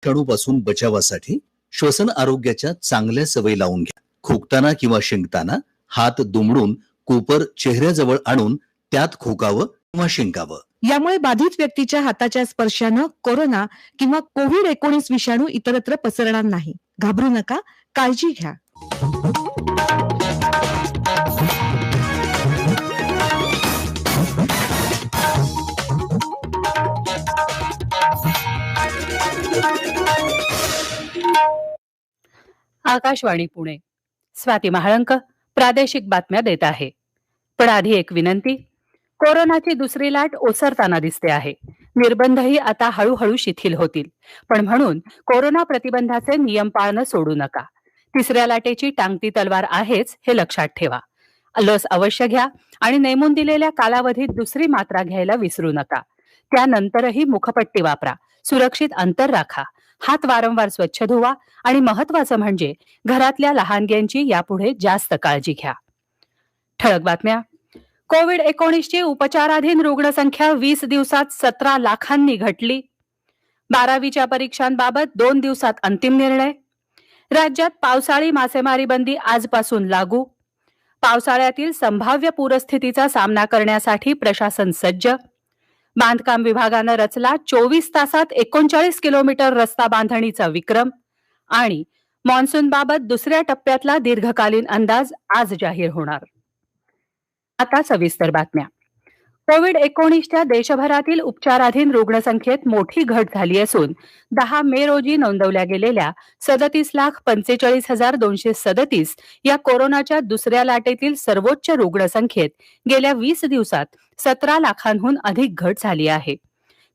विषाणूपासून बचावासाठी श्वसन आरोग्याच्या चांगल्या सवयी लावून घ्या. खोकताना किंवा शिंकताना हात दुमडून कोपर चेहऱ्याजवळ आणून त्यात खोकावं किंवा शिंकावं. यामुळे बाधित व्यक्तीच्या हाताच्या स्पर्शानं कोरोना किंवा कोविड-19 विषाणू इतरत्र पसरणार नाही. घाबरू नका, काळजी घ्या. आकाशवाणी पुणे. स्वाती महाळंक प्रादेशिक बातम्या देत आहे. पण आधी एक विनंती. कोरोनाची दुसरी लाट ओसरताना दिसते आहे. निर्बंधही आता हळूहळू शिथिल होतील, पण म्हणून कोरोना प्रतिबंधाचे नियम पाळणं सोडू नका. तिसऱ्या लाटेची टांगती तलवार आहेच हे लक्षात ठेवा. लस अवश्य घ्या आणि नेमून दिलेल्या कालावधीत दुसरी मात्रा घ्यायला विसरू नका. त्यानंतरही मुखपट्टी वापरा, सुरक्षित अंतर राखा, हात वारंवार स्वच्छ धुवा आणि महत्वाचं म्हणजे घरातल्या लहानग्यांची यापुढे जास्त काळजी घ्या. ठळक बातम्या. कोविड-19 ची उपचाराधीन रुग्णसंख्या 20 दिवसात 17 लाखांनी घटली. 12वीच्या परीक्षांबाबत 2 दिवसात अंतिम निर्णय. राज्यात पावसाळी मासेमारी बंदी आजपासून लागू. पावसाळ्यातील संभाव्य पूरस्थितीचा सामना करण्यासाठी प्रशासन सज्ज. बांधकाम विभागानं रचला 24 तासात 39 किलोमीटर रस्ता बांधणीचा विक्रम. आणि मान्सूनबाबत दुसऱ्या टप्प्यातला दीर्घकालीन अंदाज आज जाहीर होणार. आता सविस्तर बातम्या. कोविड-19च्या देशभरातील उपचाराधीन रुग्णसंख्येत मोठी घट झाली असून 10 मे रोजी नोंदवल्या गेलेल्या 37,45,237 या कोरोनाच्या दुसऱ्या लाटेतील सर्वोच्च रुग्णसंख्येत गेल्या 20 दिवसात 17 लाखांहून अधिक घट झाली आहे.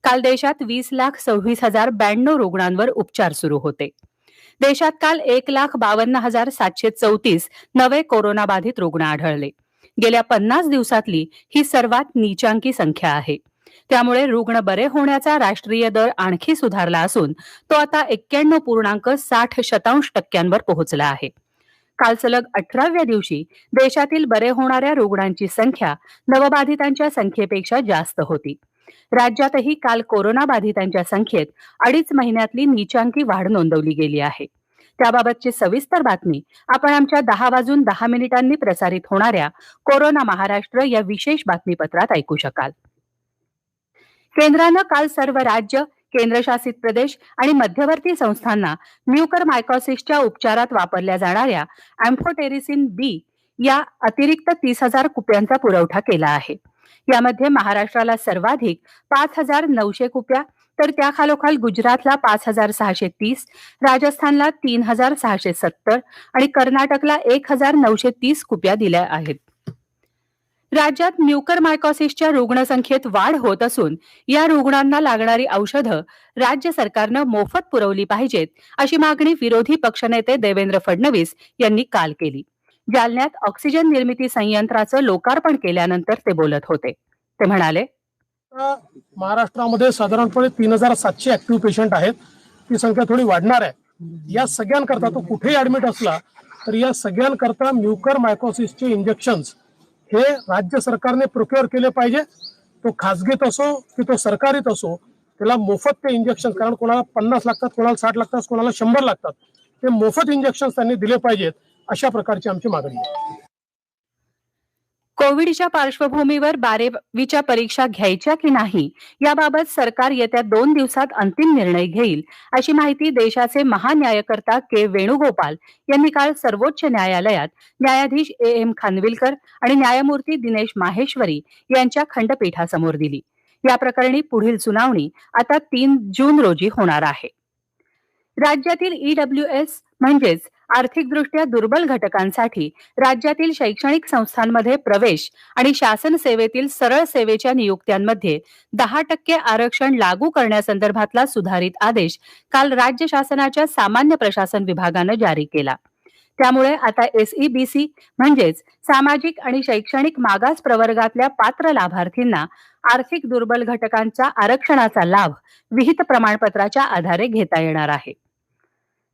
काल देशात 20,26,092 रुग्णांवर उपचार सुरू होते. देशात काल 1,52,734 नवे कोरोनाबाधित रुग्ण आढळले. गेल्या 50 दिवसातली ही सर्वात नीचांकी संख्या आहे. त्यामुळे रुग्ण बरे होण्याचा राष्ट्रीय दर आणखी सुधारला असून तो आता 91.60% पोहोचला आहे. काल सलग 18व्या दिवशी देशातील बरे होणाऱ्या रुग्णांची संख्या नवबाधितांच्या संख्येपेक्षा जास्त होती. राज्यातही काल कोरोनाबाधितांच्या संख्येत 2.5 महिन्यातली नीचांकी वाढ नोंदवली गेली आहे. त्याबाबतची सविस्तर बातमी आपण आमच्या 10 वाजून 10 मिनिटांनी प्रसारित होणाऱ्या कोरोना महाराष्ट्र या विशेष बातमीपत्रात ऐकू शकाल. केंद्रानं काल सर्व राज्य, केंद्रशासित प्रदेश आणि मध्यवर्ती संस्थांना म्युकरमायकॉसिसच्या उपचारात वापरल्या जाणाऱ्या एम्फोटेरिसिन बी या अतिरिक्त 30,000 कुप्यांचा पुरवठा केला आहे. यामध्ये महाराष्ट्राला सर्वाधिक 5,900 कुप्या, तर त्याखालोखाल गुजरातला 5,630, राजस्थानला 3,670 आणि कर्नाटकला 1,930 कुप्या दिल्या आहेत. राज्यात म्युकरमायकॉसिसच्या रुग्णसंख्येत वाढ होत असून या रुग्णांना लागणारी औषधं राज्य सरकारनं मोफत पुरवली पाहिजेत अशी मागणी विरोधी पक्षनेते देवेंद्र फडणवीस यांनी काल केली. जालन्यात ऑक्सिजन निर्मिती संयंत्राचं लोकार्पण केल्यानंतर ते बोलत होते. ते म्हणाले, महाराष्ट्रामध्ये साधारणपणे 3,700 ऍक्टिव्ह पेशंट आहेत. ती संख्या थोडी वाढणार आहे. या सगळ्यांकरता तो कुठेही ऍडमिट असला तर या सगळ्यांकरता म्युकरमायकॉसिसचे इंजेक्शन्स हे राज्य सरकारने प्रोक्युअर केले पाहिजे. तो खासगीत असो की तो सरकारीत असो, त्याला मोफत ते इंजेक्शन, कारण कोणाला 50 लागतात, कोणाला 60 लागतात, कोणाला 100 लागतात, ते मोफत इंजेक्शन त्यांनी दिले पाहिजेत. अशा प्रकारची आमची मागणी आहे. कोविडच्या पार्श्वभूमीवर 12वीच्या परीक्षा घ्यायच्या की नाही याबाबत सरकार येत्या 2 दिवसात अंतिम निर्णय घेईल अशी माहिती देशाचे महान्यायकर्ता के वेणुगोपाल यांनी काल सर्वोच्च न्यायालयात न्यायाधीश AM खानविलकर आणि न्यायमूर्ती दिनेश माहेश्वरी यांच्या खंडपीठासमोर दिली. या प्रकरणी पुढील सुनावणी आता 3 जून रोजी होणार आहे. राज्यातील EWS म्हणजेच आर्थिकदृष्ट्या दुर्बल घटकांसाठी राज्यातील शैक्षणिक संस्थांमध्ये प्रवेश आणि शासन सेवेतील सरळ सेवेच्या नियुक्त्यांमध्ये 10% आरक्षण लागू करण्यासंदर्भातला सुधारित आदेश काल राज्य शासनाच्या सामान्य प्रशासन विभागानं जारी केला. त्यामुळे आता SEBC म्हणजेच सामाजिक आणि शैक्षणिक मागास प्रवर्गातल्या पात्र लाभार्थींना आर्थिक दुर्बल घटकांचा आरक्षणाचा लाभ विहित प्रमाणपत्राच्या आधारे घेता येणार आहे.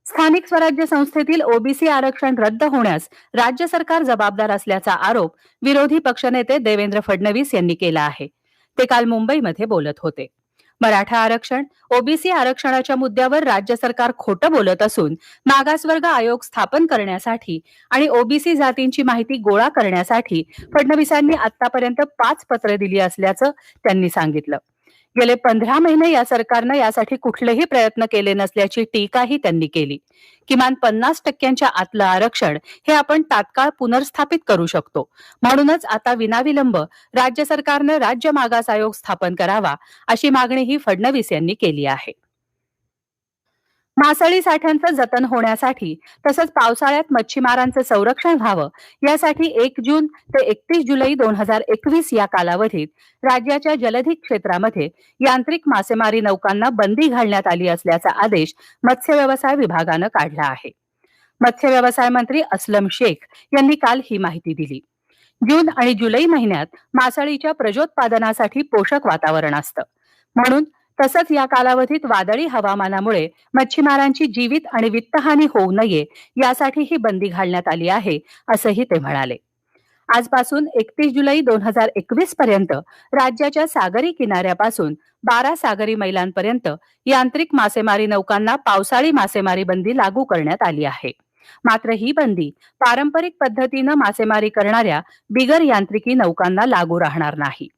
स्थानिक स्वराज्य संस्थेतील OBC आरक्षण रद्द होण्यास राज्य सरकार जबाबदार असल्याचा आरोप विरोधी पक्षनेते देवेंद्र फडणवीस यांनी केला आहे. ते काल मुंबईमध्ये बोलत होते. मराठा आरक्षण, ओबीसी आरक्षणाच्या मुद्द्यावर राज्य सरकार खोटं बोलत असून मागासवर्ग आयोग स्थापन करण्यासाठी आणि ओबीसी जातींची माहिती गोळा करण्यासाठी फडणवीसांनी आतापर्यंत 5 पत्र दिली असल्याचं त्यांनी सांगितलं. गेले 15 महिने या सरकारनं यासाठी कुठलेही प्रयत्न केले नसल्याची टीकाही त्यांनी केली. किमान 50% आतलं आरक्षण हे आपण तात्काळ पुनर्स्थापित करू शकतो. म्हणूनच आता विनाविलंब राज्य सरकारनं राज्य मागास आयोग स्थापन करावा अशी मागणीही फडणवीस यांनी केली आहे. मासळी साठ्यांचं जतन होण्यासाठी तसंच पावसाळ्यात मच्छीमारांचं संरक्षण व्हावं यासाठी 1 जून ते 31 जुलै 2021 या कालावधीत राज्याच्या जलधी क्षेत्रामध्ये यांत्रिक मासेमारी नौकांना बंदी घालण्यात आली असल्याचा आदेश मत्स्य व्यवसाय विभागानं काढला आहे. मत्स्य व्यवसाय मंत्री अस्लम शेख यांनी काल ही माहिती दिली. जून आणि जुलै महिन्यात मासळीच्या प्रजोत्पादनासाठी पोषक वातावरण असतं. म्हणून तसंच या कालावधीत वादळी हवामानामुळे मच्छीमारांची जीवित आणि वित्तहानी होऊ नये यासाठी ही बंदी घालण्यात आली आहे असंही ते म्हणाले. आजपासून 31 जुलै 2021 पर्यंत राज्याच्या सागरी किनाऱ्यापासून 12 सागरी मैलांपर्यंत यांत्रिक मासेमारी नौकांना पावसाळी मासेमारी बंदी लागू करण्यात आली आहे. मात्र ही बंदी पारंपरिक पद्धतीनं मासेमारी करणाऱ्या बिगर यांत्रिकी नौकांना लागू राहणार नाही.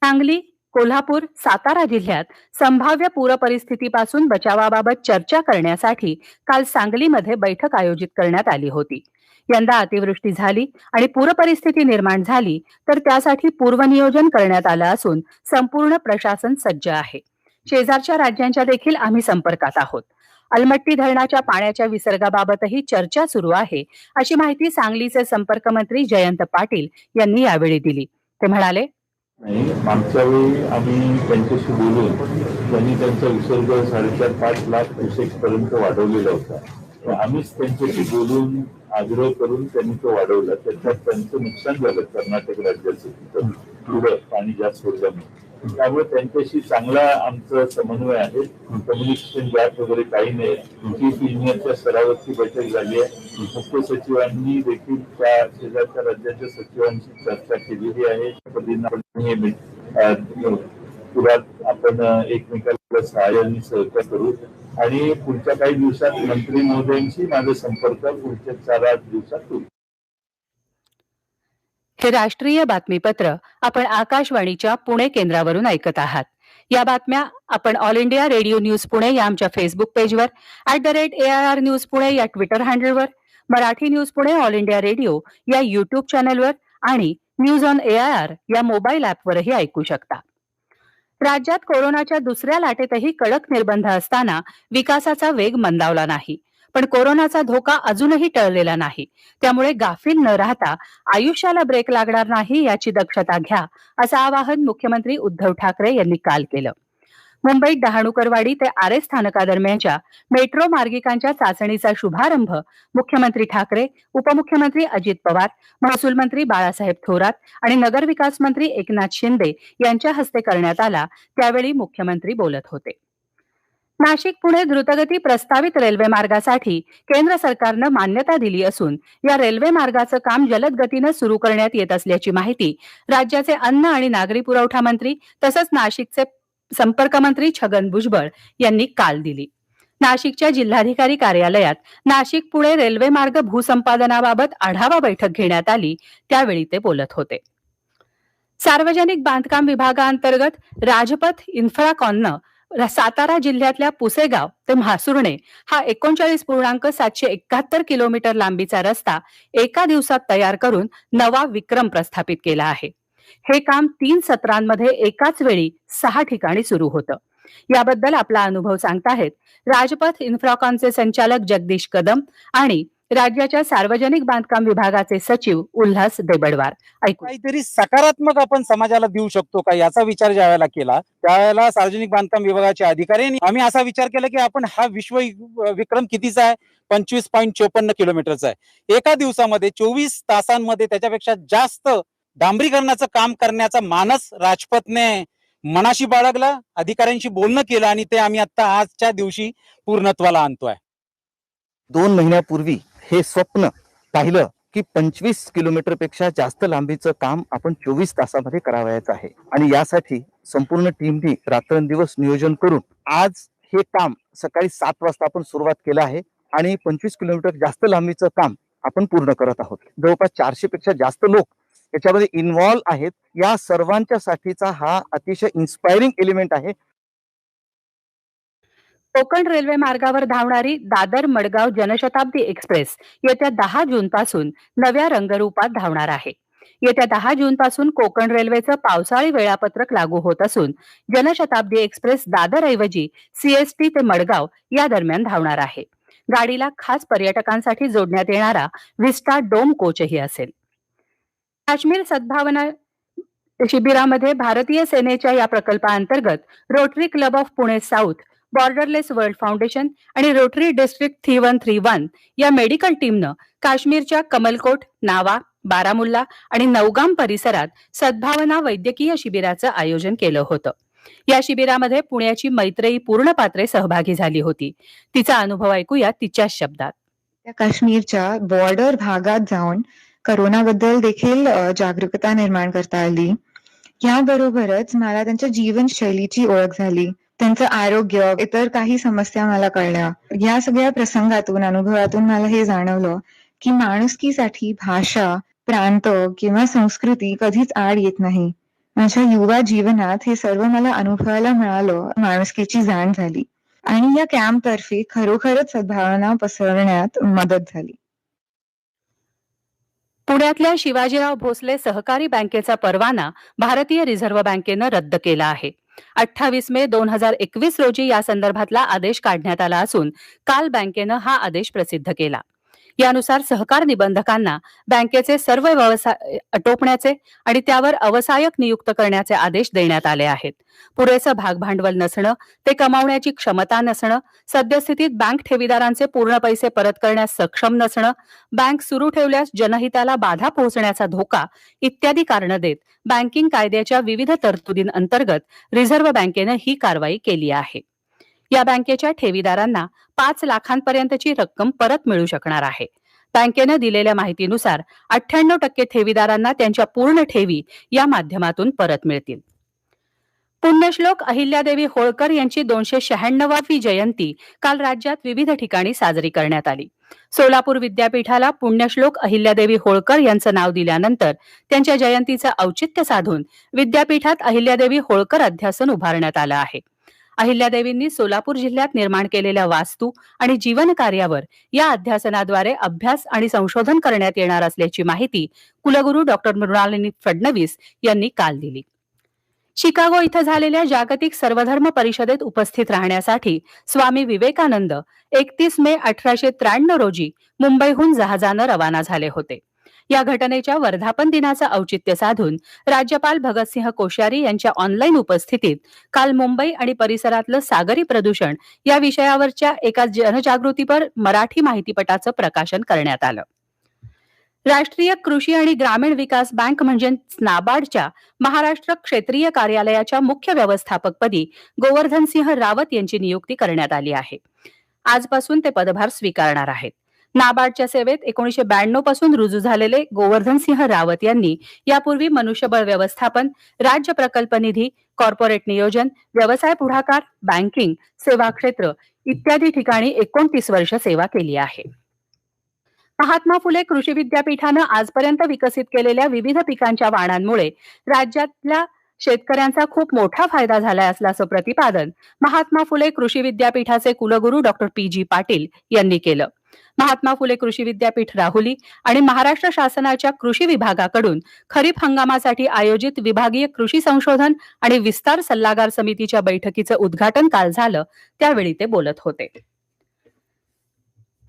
सांगली, कोल्हापूर, सातारा जिल्ह्यात संभाव्य पूर परिस्थितीपासून बचावाबाबत चर्चा करण्यासाठी काल सांगलीमध्ये बैठक आयोजित करण्यात आली होती. यंदा अतिवृष्टी झाली आणि पूर परिस्थिती निर्माण झाली तर त्यासाठी पूर्वनियोजन करण्यात आलं असून संपूर्ण प्रशासन सज्ज आहे. शेजारच्या राज्यांच्या देखील आम्ही संपर्कात आहोत. अलमट्टी धरणाच्या पाण्याच्या विसर्गाबाबतही चर्चा सुरू आहे अशी माहिती सांगलीचे संपर्कमंत्री जयंत पाटील यांनी यावेळी दिली. ते म्हणाले, नाही, मागच्या वेळी आम्ही त्यांच्याशी बोलून त्यांनी त्यांचा विसर्ग 4.5 लाख क्युसेक पर्यंत वाढवलेला होता. आम्हीच त्यांच्याशी बोलून आग्रह करून त्यांनी तो वाढवला. त्याच्यात त्यांचं नुकसान झालं कर्नाटक राज्याचं, तिथं पुढं पाणी जास्त सोडल्यामुळे. त्यामुळे त्यांच्याशी चांगला आमचा समन्वय आहे. कम्युनिकेशन गॅप वगैरे काही नाही. चीफ इंजिनियरच्या स्तरावरची बैठक झाली आहे. मुख्य सचिवांनी देखील त्या शेजारच्या राज्याच्या सचिवांशी चर्चा केलेली आहे. पुरात आपण एकमेकांना सहाय्य आणि सहकार्य करू आणि पुढच्या काही दिवसात मंत्री महोदयांशी माझा संपर्क पुढच्या 4-8 दिवसात होईल. हे राष्ट्रीय बातमीपत्र आपण आकाशवाणीच्या पुणे केंद्रावरून ऐकत आहात. या बातम्या आपण all India radio news Pune या आमच्या फेसबुक पेजवर, @AIR न्यूज पुणे या ट्विटर हँडलवर, Marathi news Pune all India radio या युट्यूब चॅनलवर आणि न्यूज ऑन AIR या मोबाईल ऍपवरही ऐकू शकता. राज्यात कोरोनाच्या दुसऱ्या लाटेतही कडक निर्बंध असताना विकासाचा वेग मंदावला नाही. पण कोरोनाचा धोका अजूनही टळलेला नाही. त्यामुळे गाफील न राहता आयुष्याला ब्रेक लागणार नाही याची दक्षता घ्या असं आवाहन मुख्यमंत्री उद्धव ठाकरे यांनी काल केलं. मुंबईत डहाणूकरवाडी ते आरे स्थानकादरम्यानच्या मेट्रो मार्गिकांच्या चाचणीचा शुभारंभ मुख्यमंत्री ठाकरे, उपमुख्यमंत्री अजित पवार, महसूल मंत्री बाळासाहेब थोरात आणि नगरविकास मंत्री एकनाथ शिंदे यांच्या हस्ते करण्यात आला. त्यावेळी मुख्यमंत्री बोलत होते. नाशिक पुणे द्रुतगती प्रस्तावित रेल्वे मार्गासाठी केंद्र सरकारनं मान्यता दिली असून या रेल्वे मार्गाचं काम जलद गतीनं सुरू करण्यात येत असल्याची माहिती राज्याचे अन्न आणि नागरी पुरवठा मंत्री तसंच नाशिकचे संपर्कमंत्री छगन भुजबळ यांनी काल दिली. नाशिकच्या जिल्हाधिकारी कार्यालयात नाशिक पुणे रेल्वे मार्ग भूसंपादनाबाबत आढावा बैठक घेण्यात आली. त्यावेळी ते बोलत होते. सार्वजनिक बांधकाम विभागाअंतर्गत राजपथ इन्फ्राकॉननं सातारा जिल्ह्यातल्या पुसेगाव ते म्हासुर्णे हा 39.771 किलोमीटर लांबीचा रस्ता एका दिवसात तयार करून नवा विक्रम प्रस्थापित केला आहे. हे काम 3 सत्रांमध्ये एकाच वेळी 6 ठिकाणी सुरू होतं. याबद्दल आपला अनुभव सांगताहेत राजपथ इन्फ्राकॉनचे संचालक जगदीश कदम आणि राज्याच्या सार्वजनिक बांधकाम विभागाचे सचिव उल्हास देबडवार. ऐकू. काहीतरी सकारात्मक आपण समाजाला देऊ शकतो का याचा विचार ज्या वेळेला केला त्यावेळेला सार्वजनिक बांधकाम विभागाचे अधिकाऱ्यांनी आम्ही असा विचार केला की आपण हा विश्व विक्रम कितीचा आहे, 25.54 किलोमीटरचा आहे. एका दिवसामध्ये 24 तासांमध्ये त्याच्यापेक्षा जास्त डांबरीकरणाचं काम करण्याचा मानस राजपथने मनाशी बाळगला, अधिकाऱ्यांशी बोलणं केलं आणि ते आम्ही आता आजच्या दिवशी पूर्णत्वाला आणतोय. 2 महिन्यापूर्वी हे स्वप्न पाहिलं की 25 किलोमीटर पेक्षा जास्त लांबीचं काम आपण 24 तासामध्ये करावयाचं आहे आणि यासाठी संपूर्ण टीमनी रात्रंदिवस नियोजन करून आज हे काम सकाळी 7 वाजता आपण सुरुवात केलं आहे आणि 25 किलोमीटर जास्त लांबीचं काम आपण पूर्ण करत आहोत. जवळपास 400 पेक्षा जास्त लोक याच्यामध्ये इन्व्हॉल्व आहेत. या सर्वांच्या साठीचा हा अतिशय इन्स्पायरिंग एलिमेंट आहे. कोकण रेल्वे मार्गावर धावणारी दादर मडगाव जनशताब्दी एक्सप्रेस येत्या 10 जून पासून नव्या रंगरूपात धावणार आहे. येत्या 10 जून पासून कोकण रेल्वेचं पावसाळी वेळापत्रक लागू होत असून जनशताब्दी एक्सप्रेस दादर ऐवजी CST ते मडगाव या दरम्यान धावणार आहे. गाडीला खास पर्यटकांसाठी जोडण्यात येणारा व्हिस्टा डोम कोचही असेल. काश्मीर सद्भावना शिबिरामध्ये भारतीय सेनेच्या या प्रकल्पाअंतर्गत rotary club of Pune south, borderless world foundation आणि रोटरी डिस्ट्रिक्ट 3131 या मेडिकल टीमनं काश्मीरच्या कमलकोट, नावा, बारामुल्ला आणि नौगाम परिसरात सद्भावना वैद्यकीय शिबिराचं आयोजन केलं होतं. या शिबिरामध्ये पुण्याची मैत्रेयी पूर्णपात्रे सहभागी झाली होती. तिचा अनुभव ऐकूया तिच्याच शब्दात. त्या काश्मीरच्या बॉर्डर भागात जाऊन करोनाबद्दल देखील जागरूकता निर्माण करता आली. याबरोबरच मला त्यांच्या जीवनशैलीची ओळख झाली, त्यांचं आरोग्य, इतर काही समस्या मला कळल्या. या सगळ्या प्रसंगातून, अनुभवातून मला हे जाणवलं की माणुसकीसाठी भाषा, प्रांत किंवा संस्कृती कधीच आड येत नाही. माझ्या युवा जीवनात हे सर्व मला अनुभवायला मिळालं, माणुसकीची जाण झाली आणि या कॅम्पतर्फे खरोखरच सद्भावना पसरवण्यात मदत झाली. पुण्यातल्या शिवाजीराव भोसले सहकारी बँकेचा परवाना भारतीय रिझर्व्ह बँकेनं रद्द केला आहे. 28 मे 2021 रोजी या संदर्भातला आदेश काढण्यात आला असून काल बँकेनं हा आदेश प्रसिद्ध केला. यानुसार सहकार निबंधकांना बँकेचे सर्व व्यवसाय आटोपण्याचे आणि त्यावर अवसायक नियुक्त करण्याचे आदेश देण्यात आले आहेत. पुरेसं भागभांडवल नसणं, ते कमावण्याची क्षमता नसणं, सद्यस्थितीत बँक ठेवीदारांचे पूर्ण पैसे परत करण्यास सक्षम नसणं, बँक सुरू ठेवल्यास जनहिताला बाधा पोहोचण्याचा धोका इत्यादी कारणं देत बँकिंग कायद्याच्या विविध तरतुदींअंतर्गत रिझर्व्ह बँकेनं ही कारवाई केली आहे. या बँकेच्या ठेवीदारांना 5 लाखांपर्यंतची रक्कम परत मिळू शकणार आहे. बँकेनं दिलेल्या माहितीनुसार 98% ठेवीदारांना त्यांच्या पूर्ण ठेवी या माध्यमातून परत मिळतील. पुण्यश्लोक अहिल्यादेवी होळकर यांची 296वी जयंती काल राज्यात विविध ठिकाणी साजरी करण्यात आली. सोलापूर विद्यापीठाला पुण्यश्लोक अहिल्यादेवी होळकर यांचं नाव दिल्यानंतर त्यांच्या जयंतीचं औचित्य साधून विद्यापीठात अहिल्यादेवी होळकर अध्यासन उभारण्यात आलं आहे. अहिल्यादेवींनी सोलापूर जिल्ह्यात निर्माण केलेल्या वास्तू आणि जीवन कार्यावर या अध्यासनाद्वारे अभ्यास आणि संशोधन करण्यात येणार असल्याची माहिती कुलगुरू डॉक्टर मृणालिनी फडणवीस यांनी काल दिली. शिकागो इथं झालेल्या जागतिक सर्वधर्म परिषदेत उपस्थित राहण्यासाठी स्वामी विवेकानंद 31 मे 1893 रोजी मुंबईहून जहाजानं रवाना झाले होते. या घटनेच्या वर्धापन दिनाचं औचित्य साधून राज्यपाल भगतसिंह कोश्यारी यांच्या ऑनलाईन उपस्थितीत काल मुंबई आणि परिसरातलं सागरी प्रदूषण या विषयावरच्या एका जनजागृतीपर मराठी माहितीपटाचं प्रकाशन करण्यात आलं. राष्ट्रीय कृषी आणि ग्रामीण विकास बँक म्हणजे नाबार्डच्या महाराष्ट्र क्षेत्रीय कार्यालयाच्या मुख्य व्यवस्थापकपदी गोवर्धनसिंह रावत यांची नियुक्ती करण्यात आली आहे. आजपासून ते पदभार स्वीकारणार आहेत. नाबार्डच्या सेवेत 1992 पासून रुजू झालेले गोवर्धनसिंह रावत यांनी यापूर्वी मनुष्यबळ व्यवस्थापन, राज्य प्रकल्प निधी, कॉर्पोरेट नियोजन, व्यवसाय पुढाकार, बँकिंग, सेवा क्षेत्र इत्यादी ठिकाणी 29 वर्ष सेवा केली आहे. महात्मा फुले कृषी विद्यापीठानं आजपर्यंत विकसित केलेल्या विविध पिकांच्या वाणांमुळे राज्यातल्या शेतकऱ्यांचा खूप मोठा फायदा झाला असल्याचं प्रतिपादन महात्मा फुले कृषी विद्यापीठाचे कुलगुरू डॉक्टर PG पाटील यांनी केलं. महात्मा फुले कृषी विद्यापीठ राहुरी आणि महाराष्ट्र शासनाच्या कृषी विभागाकडून खरीप हंगामासाठी आयोजित विभागीय कृषी संशोधन आणि विस्तार सल्लागार समितीच्या बैठकीचं उद्घाटन काल झालं, त्यावेळी ते बोलत होते.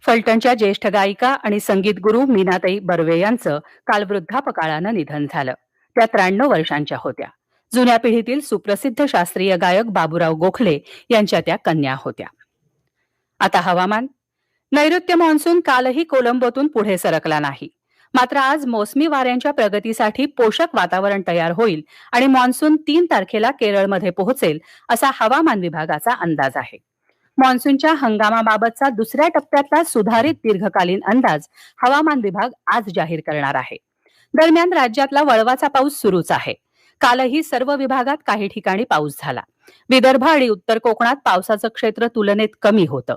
फलटणच्या ज्येष्ठ गायिका आणि संगीत गुरु मीनाताई बर्वे यांचं काल वृद्धापकाळानं निधन झालं. त्या 93 वर्षांच्या होत्या. जुन्या पिढीतील सुप्रसिद्ध शास्त्रीय गायक बाबूराव गोखले यांच्या त्या कन्या होत्या. आता हवामान. नैऋत्य मान्सून कालही कोलंबोतून पुढे सरकला नाही. मात्र आज मोसमी वाऱ्यांच्या प्रगतीसाठी पोषक वातावरण तयार होईल आणि मान्सून 3 तारखेला केरळमध्ये पोहोचेल असा हवामान विभागाचा अंदाज आहे. मान्सूनच्या हंगामाबाबतचा दुसऱ्या टप्प्यातला सुधारित दीर्घकालीन अंदाज हवामान विभाग आज जाहीर करणार आहे. दरम्यान राज्यातला वळवाचा पाऊस सुरूच आहे. कालही सर्व विभागात काही ठिकाणी पाऊस झाला. विदर्भ आणि उत्तर कोकणात पावसाचं क्षेत्र तुलनेत कमी होतं.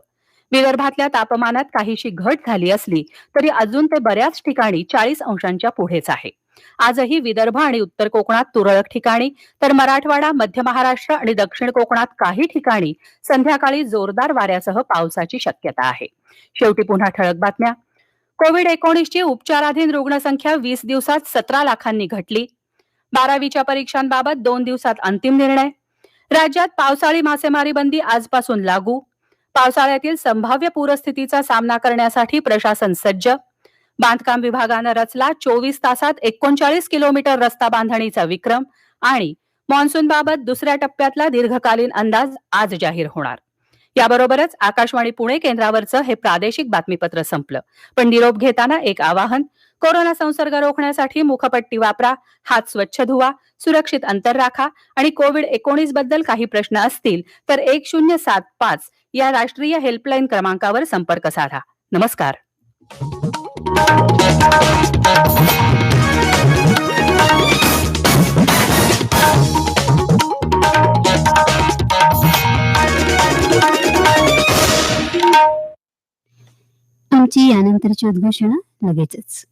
विदर्भातल्या तापमानात काहीशी घट झाली असली तरी अजून ते बऱ्याच ठिकाणी 40 अंशांच्या पुढेच आहे. आजही विदर्भ आणि उत्तर कोकणात तुरळक ठिकाणी तर मराठवाडा, मध्य महाराष्ट्र आणि दक्षिण कोकणात काही ठिकाणी संध्याकाळी जोरदार वाऱ्यासह पावसाची शक्यता आहे. शेवटी पुन्हा ठळक बातम्या. कोविड-19 ची उपचाराधीन रुग्णसंख्या 20 दिवसात 17 लाखांनी घटली. 12वीच्या परीक्षांबाबत 2 दिवसात अंतिम निर्णय. राज्यात पावसाळी मासेमारी बंदी आजपासून लागू. पावसाळ्यातील संभाव्य पूरस्थितीचा सामना करण्यासाठी प्रशासन सज्ज. बांधकाम विभागानं रचला 24 तासात 39 किलोमीटर रस्ता बांधणीचा विक्रम. आणि मान्सूनबाबत दुसऱ्या टप्प्यातला दीर्घकालीन अंदाज आज जाहीर होणार. याबरोबरच आकाशवाणी पुणे केंद्रावरचं हे प्रादेशिक बातमीपत्र संपलं. पण निरोप घेताना एक आवाहन. कोरोना संसर्ग रोखण्यासाठी मुखपट्टी वापरा, हात स्वच्छ धुवा, सुरक्षित अंतर राखा आणि कोविड-19 बद्दल काही प्रश्न असतील तर 1075 या राष्ट्रीय हेल्पलाईन क्रमांकावर संपर्क साधा. नमस्कार. आमची यानंतरची उद्घोषणा लगेचच.